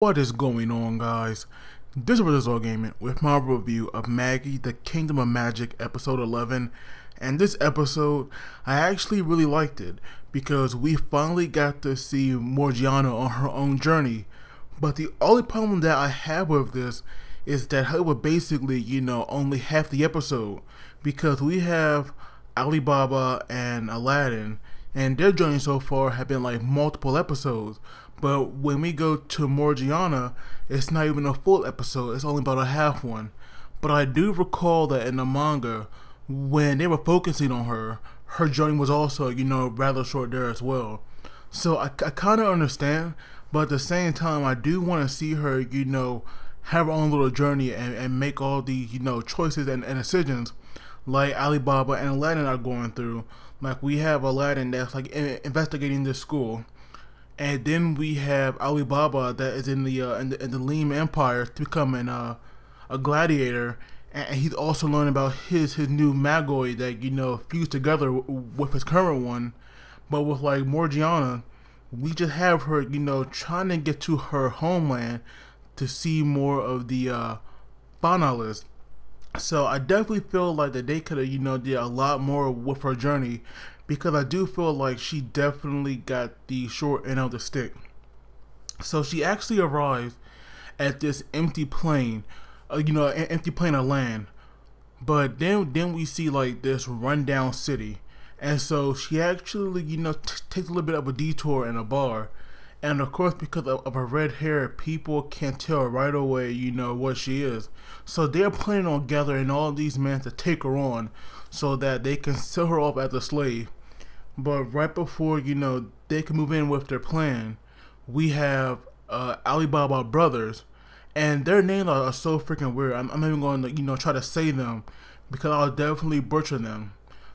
What is going on, guys? This is Rizzo Gaming with my review of Magi, the Kingdom of Magic, episode 11. And this episode, I actually really liked it because we finally got to see Morgiana on her own journey. But the only problem that I have with this is that it was basically, only half the episode, because we have Alibaba and Aladdin, and their journey so far have been like multiple episodes. But when we go to Morgiana, it's not even a full episode, it's only about a half one. But I do recall that in the manga, when they were focusing on her, her journey was also, rather short there as well. So I kind of understand, but at the same time, I do want to see her, have her own little journey and make all the, choices and decisions like Alibaba and Aladdin are going through. Like we have Aladdin that's like investigating this school. And then we have Alibaba that is in the Lim Empire to become a gladiator, and he's also learning about his new Magi that fused together with his current one. But with like Morgiana, we just have her trying to get to her homeland to see more of the finalists. So I definitely feel like that they could have did a lot more with her journey, because I do feel like she definitely got the short end of the stick. So she actually arrives at this empty plain, an empty plain of land. But then we see like this rundown city, and so she actually takes a little bit of a detour in a bar. And of course, because of her red hair, people can tell right away, what she is. So they're planning on gathering all these men to take her on so that they can sell her off as a slave. But right before, they can move in with their plan, we have Alibaba brothers. And their names are so freaking weird. I'm not even going to, try to say them because I'll definitely butcher them.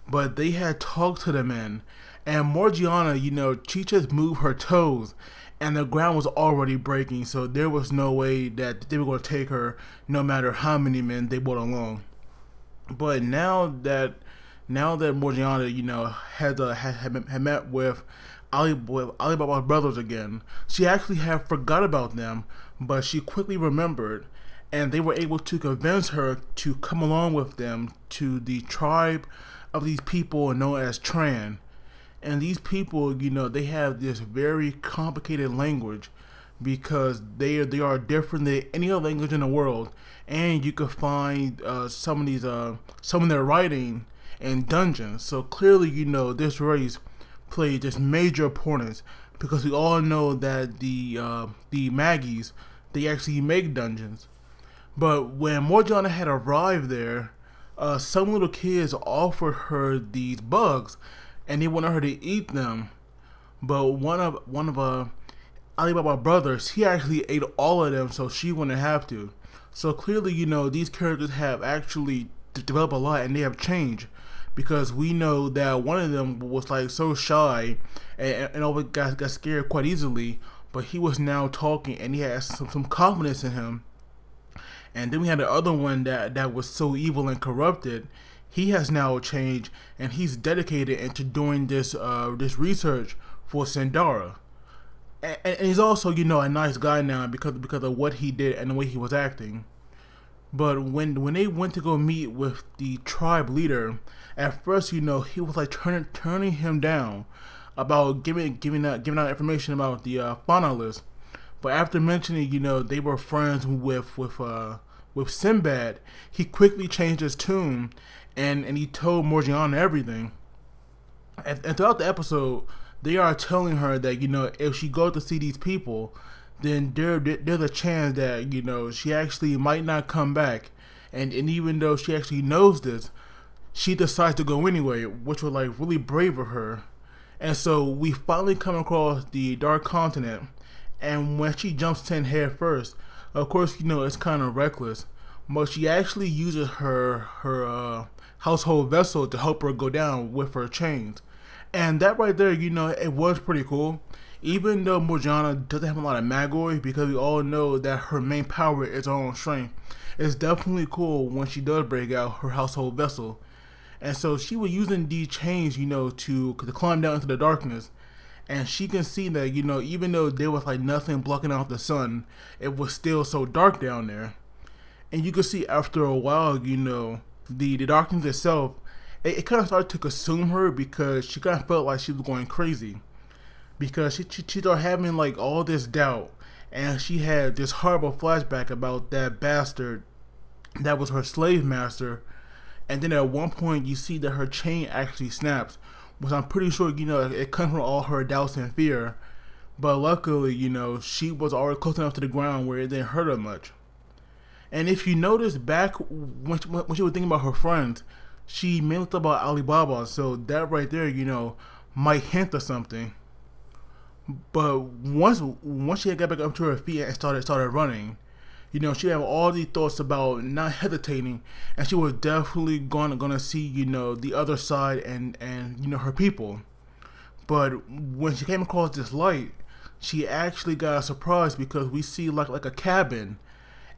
But they had talked to the men. And Morgiana, she just moved her toes, and the ground was already breaking, so there was no way that they were going to take her, no matter how many men they brought along. But now that Morgiana, had met with Alibaba's brothers again, she actually had forgot about them, but she quickly remembered, and they were able to convince her to come along with them to the tribe of these people known as Tran. And these people, they have this very complicated language because they are different than any other language in the world. And you can find some of their writing in dungeons. So clearly, this race played this major importance, because we all know that the Magis, they actually make dungeons. But when Morgiana had arrived there, some little kids offered her these bugs, and they wanted her to eat them. But one of Alibaba brothers, he actually ate all of them, so she wouldn't have to. So clearly, these characters have actually developed a lot, and they have changed, because we know that one of them was like so shy and always got scared quite easily, but he was now talking and he had some confidence in him. And then we had the other one that was so evil and corrupted. He has now changed, and he's dedicated into doing this this research for Sandara. And he's also, a nice guy now because of what he did and the way he was acting. But when they went to go meet with the tribe leader, at first, he was like turning him down about giving out information about the finalists. But after mentioning, they were friends with Sinbad, he quickly changed his tune, and he told Morgiana everything. And throughout the episode, they are telling her that, if she goes to see these people, then there's a chance that, she actually might not come back. And even though she actually knows this, she decides to go anyway, which was like really brave of her. And so we finally come across the Dark Continent, and when she jumps in head first, of course, it's kind of reckless, but she actually uses her household vessel to help her go down with her chains. And that right there, it was pretty cool. Even though Morgiana doesn't have a lot of Magi, because we all know that her main power is her own strength, it's definitely cool when she does break out her household vessel. And so she was using these chains, to climb down into the darkness. and she can see that, you know, even though there was like nothing blocking out the sun, it was still so dark down there. And you can see after a while, you know, the darkness itself, it kind of started to consume her, because she kind of felt like she was going crazy, because she started having like all this doubt, and she had this horrible flashback about that bastard that was her slave master. And then at one point you see that her chain actually snaps, which I'm pretty sure, you know, it comes from all her doubts and fear. But luckily, you know, she was already close enough to the ground where it didn't hurt her much. And if you notice back when she was thinking about her friends, she mainly thought about Alibaba, so that right there, you know, might hint to something. But once she had got back up to her feet and started running, you know, she had all these thoughts about not hesitating, and she was definitely gonna see, you know, the other side and you know, her people. But when she came across this light, she actually got a surprise, because we see like a cabin,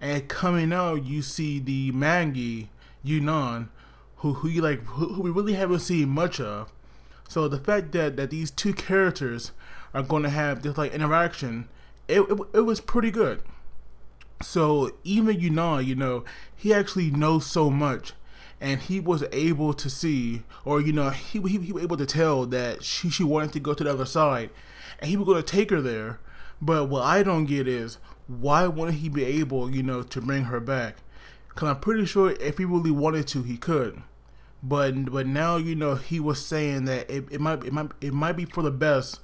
and coming out you see the Magi Yunnan, who we really haven't seen much of. So the fact that these two characters are going to have this like interaction, it was pretty good. So even Yunnan, you know, he actually knows so much, and he was able to see, or you know, he was able to tell that she wanted to go to the other side, and he was going to take her there. But what I don't get is, why wouldn't he be able, you know, to bring her back? Because I'm pretty sure if he really wanted to, he could. But now, you know, he was saying that it might be for the best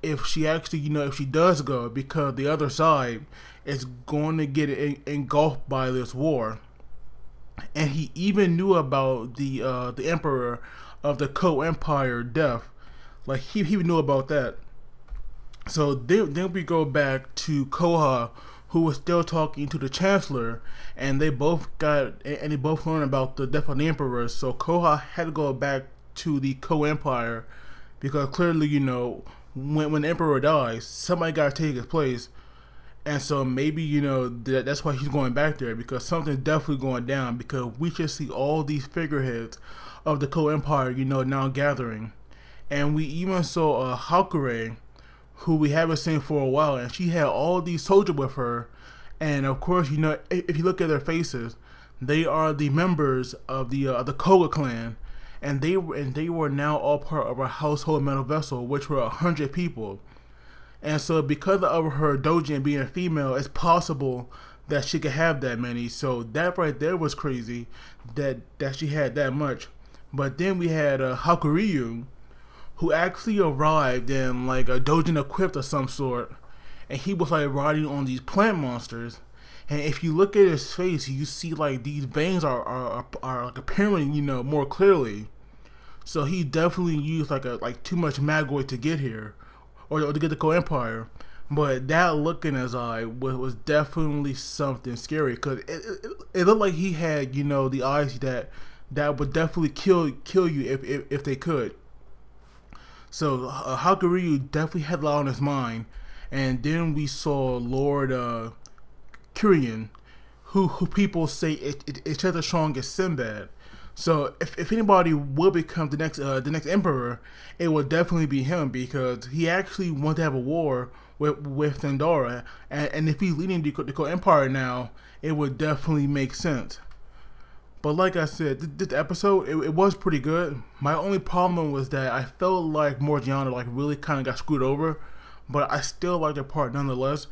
if she actually, you know, if she does go, because the other side is going to get engulfed by this war. And he even knew about the emperor of the Co-Empire death. Like he knew about that. So then we go back to Koha, who was still talking to the Chancellor, and they both learned about the death of the Emperor. So Koha had to go back to the Co-Empire, because clearly, you know, when the Emperor dies, somebody got to take his place. And so maybe, you know, that's why he's going back there, because something's definitely going down, because we just see all these figureheads of the Co-Empire, you know, now gathering. And we even saw Haukure, who we haven't seen for a while, and she had all these soldiers with her. And of course, you know, if you look at their faces, they are the members of the Koga clan, and they were now all part of a household metal vessel, which were 100 people. And so because of her dojin being a female, it's possible that she could have that many. So that right there was crazy, that she had that much. But then we had Hakuryu, who actually arrived in like a dojin equipped of some sort, and he was like riding on these plant monsters. And if you look at his face, you see like these veins are like appearing, you know, more clearly. So he definitely used like too much Magoi to get here, or to get the Co-Empire. But that look in his eye was definitely something scary, because it looked like he had, you know, the eyes that would definitely kill you if they could. So Hakuryu definitely had a lot on his mind. And then we saw Lord Kurian, who people say it's just as strong as Sinbad. So if anybody will become the next emperor, it will definitely be him, because he actually wanted to have a war with Thundara, and if he's leading the Co-Empire now, it would definitely make sense. But like I said, this episode, it was pretty good. My only problem was that I felt like Morgiana like really kind of got screwed over, but I still like the part nonetheless.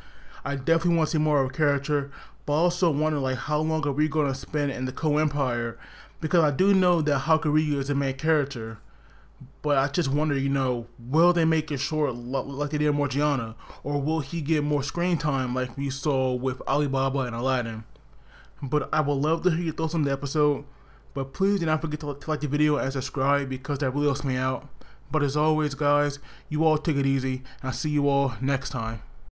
I definitely want to see more of a character, but I also wonder like how long are we going to spend in the Co-Empire, because I do know that Hakuryu is the main character, but I just wonder, you know, will they make it short like they did Morgiana, or will he get more screen time like we saw with Alibaba and Aladdin? But I would love to hear your thoughts on the episode. But please do not forget to like the video and subscribe, because that really helps me out. But as always, guys, you all take it easy, and I'll see you all next time.